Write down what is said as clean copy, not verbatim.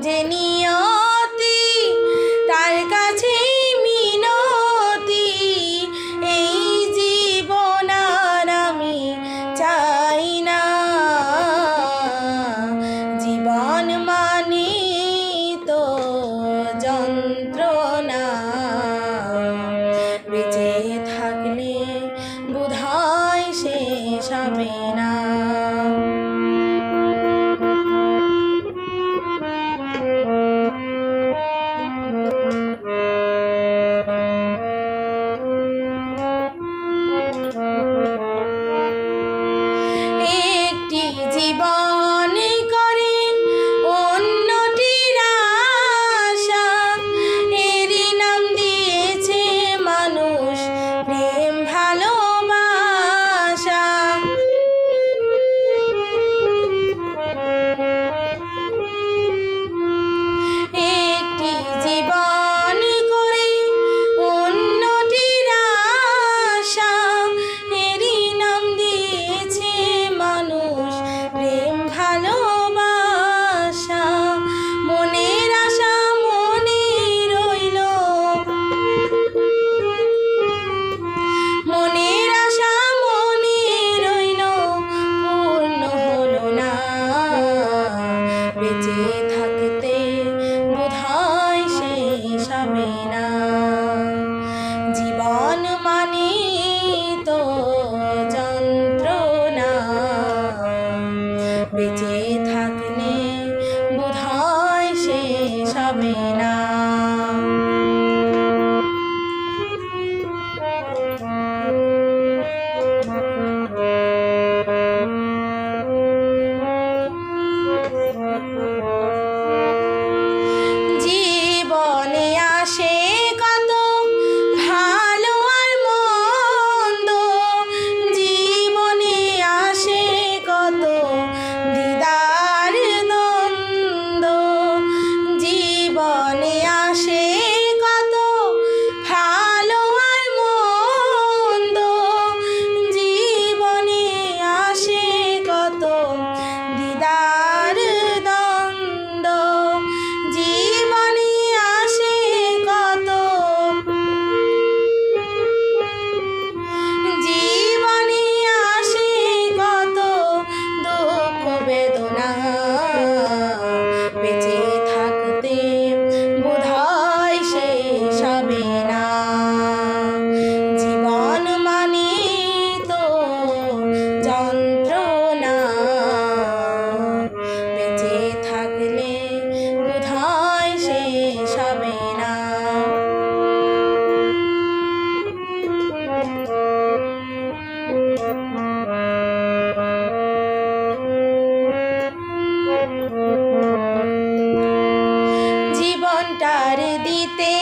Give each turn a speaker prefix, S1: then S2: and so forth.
S1: যে নিয়তি তার কাছে মিনতি, এই জীবন আর আমি চাই না। জীবন মানে তো যন্ত্রণা, বেঁচে থাকলে বোধহয় শেষ হবে না। একটি জীবন করে অন্যটির আশা, এরই নাম দিয়েছে মানুষ প্রেম ভালোবাসা। একটি জীবন করে অন্যটির আশা, এরই নাম দিয়েছে মানুষ প্রেম ভালোবাসা। মনের আশা মনে রইল, মনের আশা মনে রইল, পূর্ণ হলো না। বেঁচে থাকতে বোধহয় শেষ হবে না। জীবন মানে তো যন্ত্রণা, বেঁচে থাকলে বোধহয় শেষ হবে না। জীবনে আসে কত ভালো আর মন্দ, জীবনে আসে কত দ্বিধার দ্বন্দ্ব। জীবনে আসে কত ভালো আর মন্দ, জীবনে আসে কত দ্বিধার দ্বন্দ্ব। জীবনে আসে কত, জীবনে আসে কত দুঃখ বেদনা, বেঁচে থাকতে বোধহয় শেষ হবে না। জীবন মানে তো যন্ত্রণা, বেঁচে থাকলে বোধহয় শেষ হবে না। জীবনটার দিতে